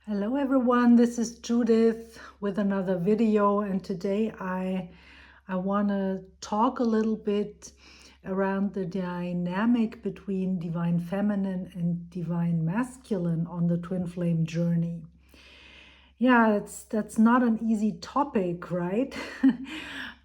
Hello everyone, this is Judith with another video, and today I want to talk a little bit around the dynamic between divine feminine and divine masculine on the twin flame journey. Yeah, that's not an easy topic, right?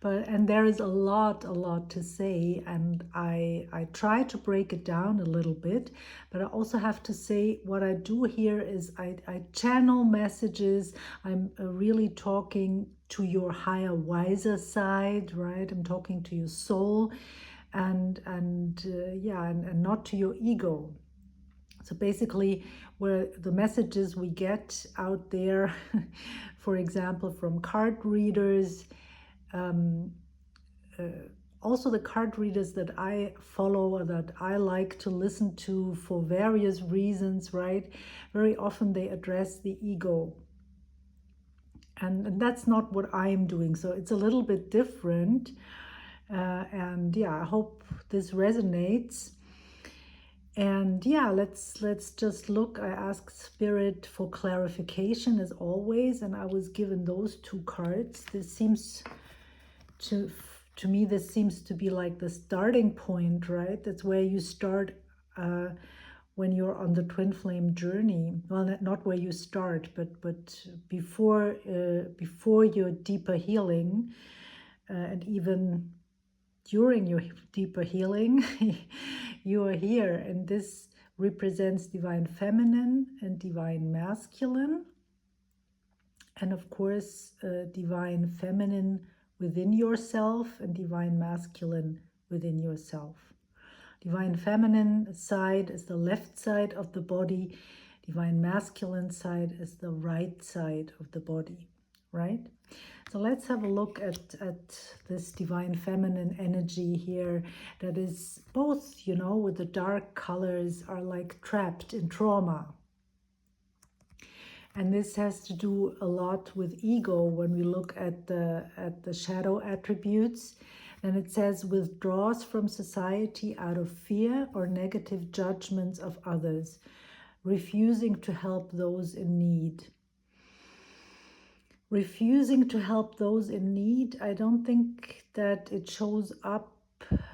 And there is a lot to say, and I try to break it down a little bit, but I also have to say what I do here is I channel messages. I'm really talking to your higher, wiser side, right? I'm talking to your soul, and not to your ego. So basically, where the messages we get out there, for example, from card readers, also the card readers that I follow or that I like to listen to for various reasons, right? Very often they address the ego. And that's not what I'm doing. So it's a little bit different. And yeah, I hope this resonates. And yeah, let's just look. I asked Spirit for clarification as always, and I was given those two cards. This seems to me, this seems to be like the starting point, right? That's where you start when you're on the twin flame journey. Well, not where you start, but before your deeper healing, and even during your deeper healing, you are here, and this represents divine feminine and divine masculine, and of course divine feminine within yourself and divine masculine within yourself. Divine feminine side is the left side of the body, divine masculine side is the right side of the body, right? So let's have a look at this divine feminine energy here that is both, you know, with the dark colors are like trapped in trauma. And this has to do a lot with ego when we look at the shadow attributes. And it says withdraws from society out of fear or negative judgments of others, refusing to help those in need. Refusing to help those in need, I don't think that it shows up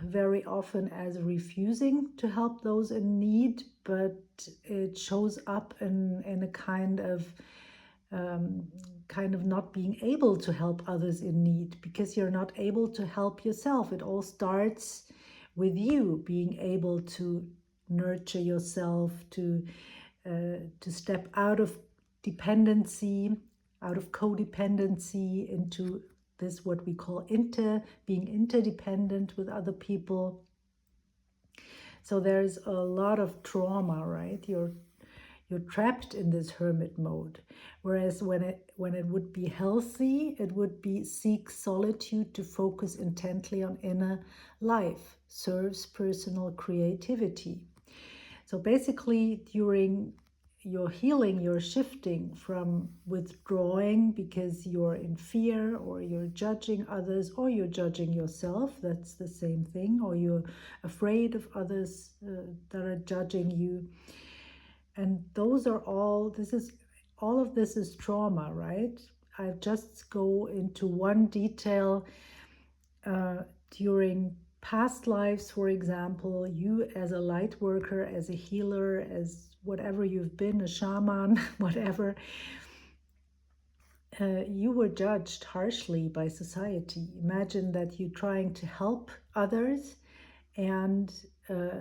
very often as refusing to help those in need, but it shows up in a kind of not being able to help others in need because you're not able to help yourself. It all starts with you being able to nurture yourself, to step out of dependency, out of codependency into this, what we call being interdependent with other people. So there's a lot of trauma, right? You're trapped in this hermit mode. Whereas when it would be healthy, it would be seek solitude to focus intently on inner life, serves personal creativity. So basically during your healing, you're shifting from withdrawing because you're in fear or you're judging others or you're judging yourself. That's the same thing. Or you're afraid of others that are judging you. And those are all, all of this is trauma, right? I just go into one detail. During past lives, for example, you as a light worker, as a healer, as whatever you've been, a shaman, whatever, you were judged harshly by society. Imagine that you're trying to help others and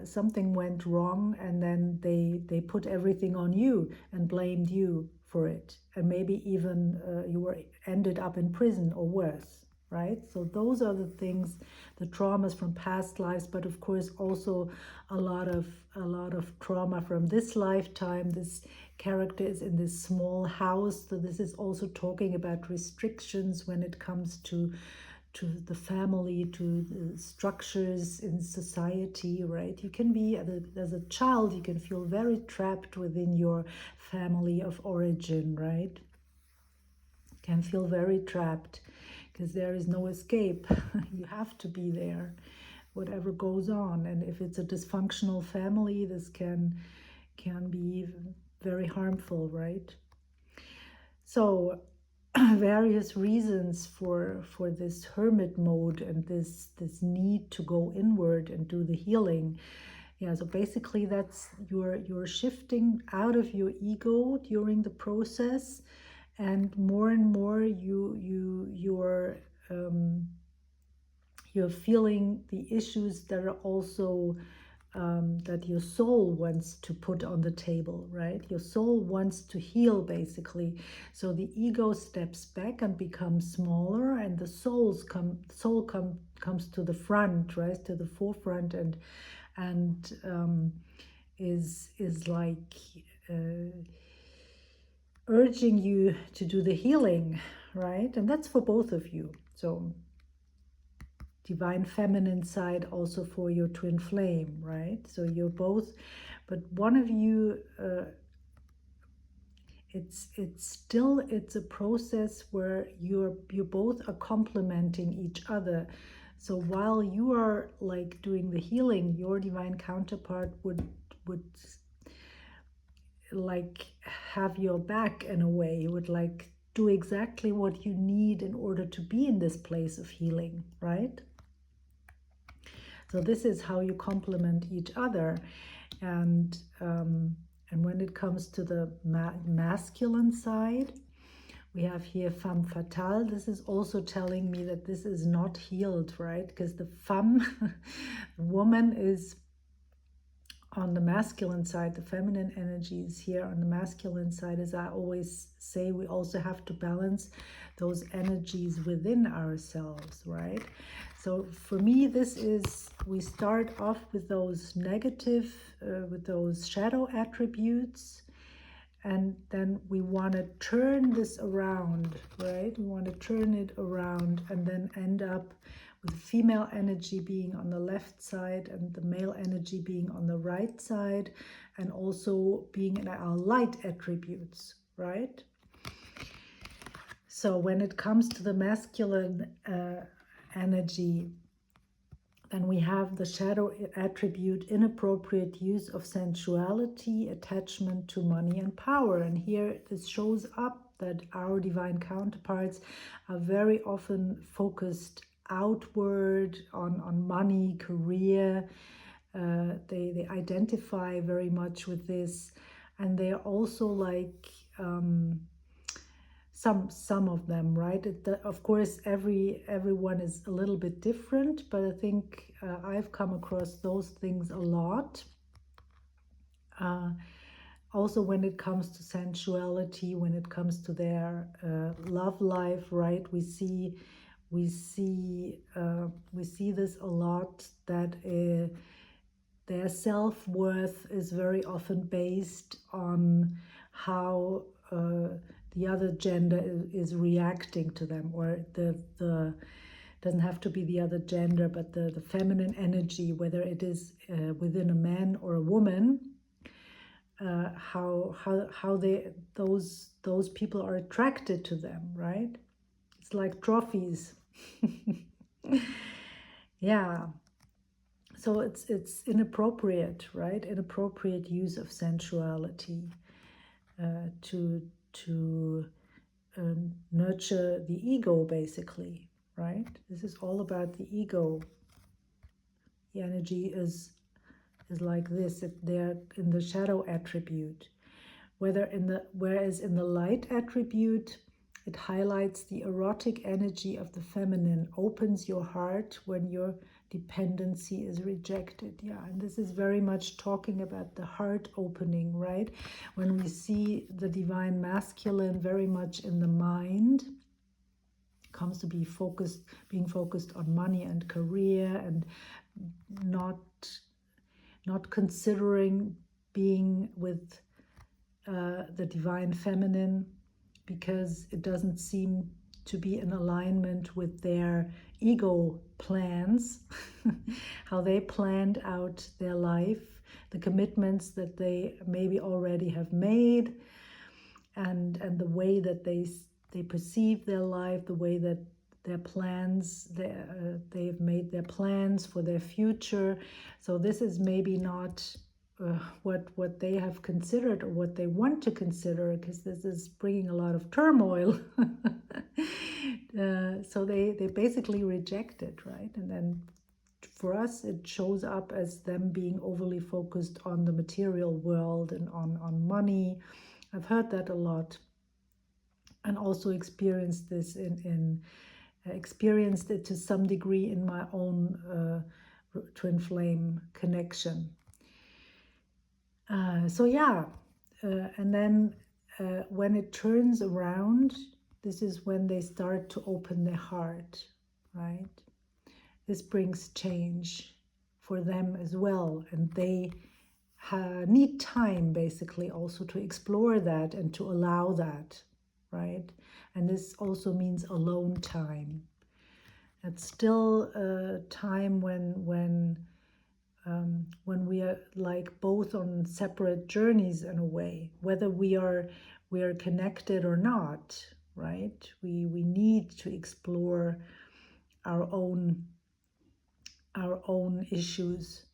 something went wrong, and then they put everything on you and blamed you for it, and maybe even you ended up in prison or worse, right? So those are the things, the traumas from past lives, but of course also a lot of trauma from this lifetime. This character is in this small house, so this is also talking about restrictions when it comes to the family, to the structures in society, right? You can be, as a child, you can feel very trapped within your family of origin, right? You can feel very trapped because there is no escape. You have to be there, whatever goes on. And if it's a dysfunctional family, this can be very harmful, right? So various reasons for this hermit mode and this need to go inward and do the healing. Yeah, so basically that's you're shifting out of your ego during the process, and more you're feeling the issues that are also that your soul wants to put on the table, right? Your soul wants to heal, basically. So the ego steps back and becomes smaller, and the comes to the front, right, to the forefront, and is like urging you to do the healing, right? And that's for both of you. So divine feminine side also for your twin flame, right? So you're both, but one of you, it's a process where you both are complementing each other. So while you are like doing the healing, your divine counterpart would like have your back in a way. He would like do exactly what you need in order to be in this place of healing, right? So this is how you complement each other. And when it comes to the masculine side, we have here femme fatale. This is also telling me that this is not healed, right? Because the femme, woman, is on the masculine side. The feminine energy is here on the masculine side. As I always say, we also have to balance those energies within ourselves, right? So for me, this is, we start off with those negative, with those shadow attributes, and then we want to turn this around, right? We want to turn it around and then end up with the female energy being on the left side and the male energy being on the right side, and also being in our light attributes, right? So when it comes to the masculine energy, then we have the shadow attribute, inappropriate use of sensuality, attachment to money and power. And here this shows up that our divine counterparts are very often focused outward on money, career. They identify very much with this, and they're also like some of them, right? Of course, everyone is a little bit different, but I think I've come across those things a lot. Also, when it comes to sensuality, when it comes to their love life, right? We see this a lot, that their self-worth is very often based on how the other gender is reacting to them, or the doesn't have to be the other gender, but the feminine energy, whether it is within a man or a woman, how those people are attracted to them, right? It's like trophies. Yeah. So it's inappropriate, right? Inappropriate use of sensuality to nurture the ego, basically, right? This is all about the ego. The energy is like this. They're in the shadow attribute. Whereas in the light attribute, it highlights the erotic energy of the feminine, opens your heart when your dependency is rejected. Yeah, and this is very much talking about the heart opening, right? When we see the divine masculine very much in the mind, comes to being focused on money and career, and not considering being with the divine feminine, because it doesn't seem to be in alignment with their ego plans, how they planned out their life, the commitments that they maybe already have made, and the way that they perceive their life, the way that their plans, they've made their plans for their future. So this is maybe not what they have considered or what they want to consider, because this is bringing a lot of turmoil. So they basically reject it, right? And then for us, it shows up as them being overly focused on the material world and on money. I've heard that a lot, and also experienced this experienced it to some degree in my own twin flame connection. So yeah, and then when it turns around, this is when they start to open their heart, right? This brings change for them as well, and they need time basically also to explore that and to allow that, right? And this also means alone time. It's still a time when we are like both on separate journeys in a way, whether we are connected or not, right? We need to explore our own issues.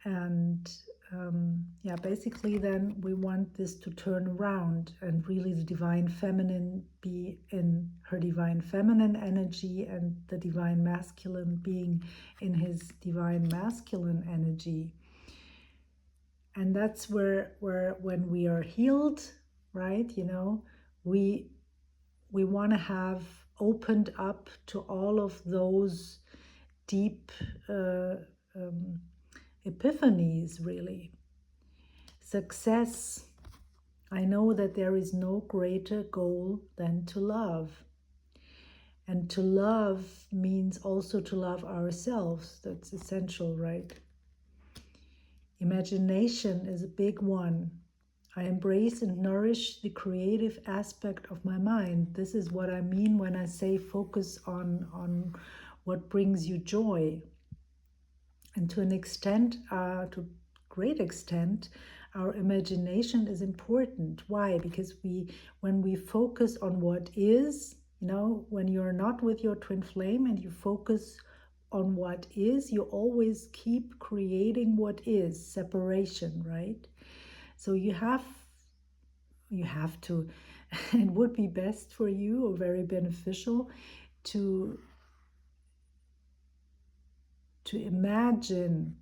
And yeah, basically then we want this to turn around and really the divine feminine be in her divine feminine energy and the divine masculine being in his divine masculine energy. And that's where when we are healed, right, you know, we want to have opened up to all of those deep epiphanies, really. Success. I know that there is no greater goal than to love. And to love means also to love ourselves. That's essential, right? Imagination is a big one. I embrace and nourish the creative aspect of my mind. This is what I mean when I say focus on what brings you joy. And to an extent, to great extent, our imagination is important. Why? Because when we focus on what is, you know, when you're not with your twin flame and you focus on what is, you always keep creating what is, separation, right? So you have to, it would be best for you or very beneficial to imagine,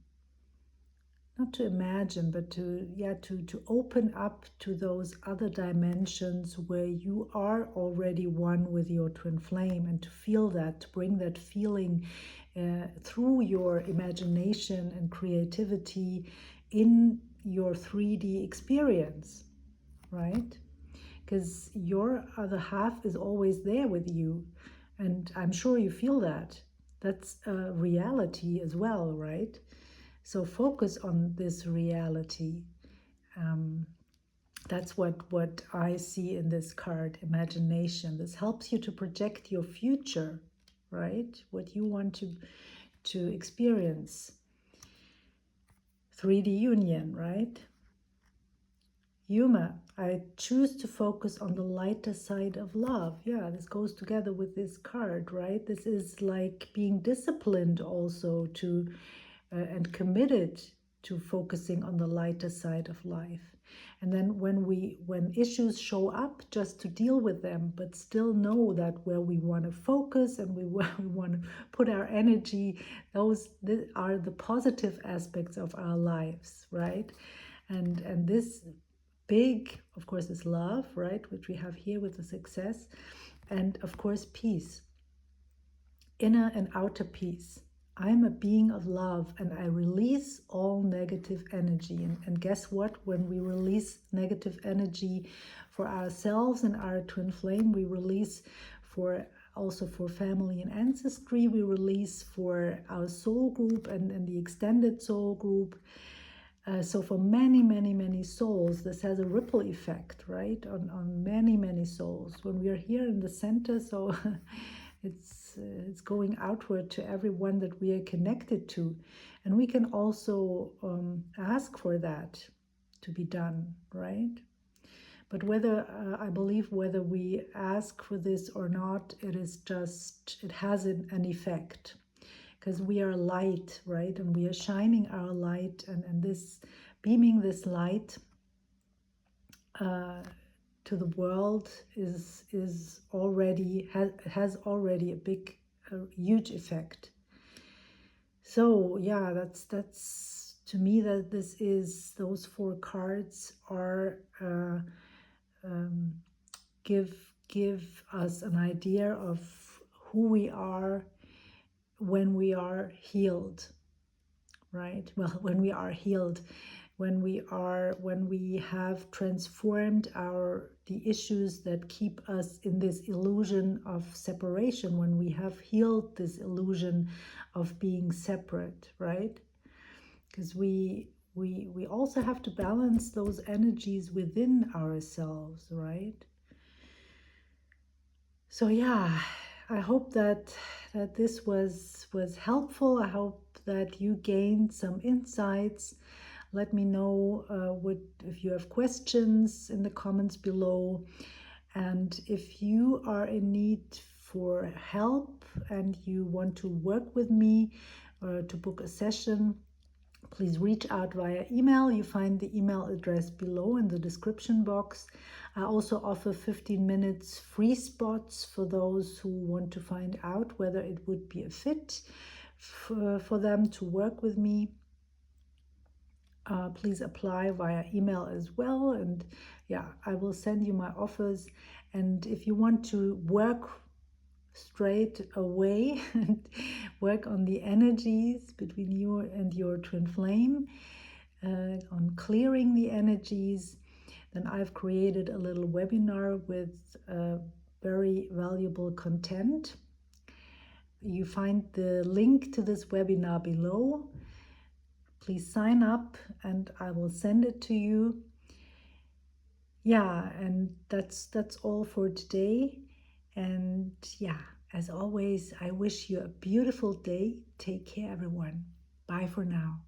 not to imagine, but to open up to those other dimensions where you are already one with your twin flame, and to feel that, to bring that feeling through your imagination and creativity in your 3D experience, right? Because your other half is always there with you, and I'm sure you feel that. That's a reality as well, right? So focus on this reality. That's what I see in this card, imagination. This helps you to project your future, right? What you want to experience. 3D union, right? Yuma, I choose to focus on the lighter side of love. Yeah, this goes together with this card, right? This is like being disciplined also to and committed to focusing on the lighter side of life. And then when issues show up, just to deal with them, but still know that where we want to focus and we want to put our energy, those are the positive aspects of our lives, right? And this big, of course, is love, right, which we have here with the success, and of course peace, inner and outer peace. I'm a being of love and I release all negative energy. And guess what? When we release negative energy for ourselves and our twin flame, we release also for family and ancestry, we release for our soul group and the extended soul group. So for many, many, many souls, this has a ripple effect, right? On many, many souls. When we are here in the center, so it's going outward to everyone that we are connected to. And we can also ask for that to be done, right? But I believe whether we ask for this or not, it has an effect. Because we are light, right? And we are shining our light, and this beaming this light to the world is already has already a huge effect. So yeah, that's to me that this is those 4 cards are give us an idea of who we are when we are healed, right? Well, when we are healed, when we have transformed the issues that keep us in this illusion of separation, when we have healed this illusion of being separate, right? Because we also have to balance those energies within ourselves, right? So yeah, I hope that this was helpful. I hope that you gained some insights. Let me know if you have questions in the comments below. And if you are in need for help and you want to work with me or to book a session, please reach out via email. You find the email address below in the description box. I also offer 15 minutes free spots for those who want to find out whether it would be a fit for them to work with me. Please apply via email as well. And yeah, I will send you my offers. And if you want to work straight away and work on the energies between you and your twin flame, on clearing the energies, then I've created a little webinar with very valuable content. You find the link to this webinar below. Please sign up and I will send it to you. Yeah, and that's all for today. And yeah, as always, I wish you a beautiful day. Take care, everyone. Bye for now.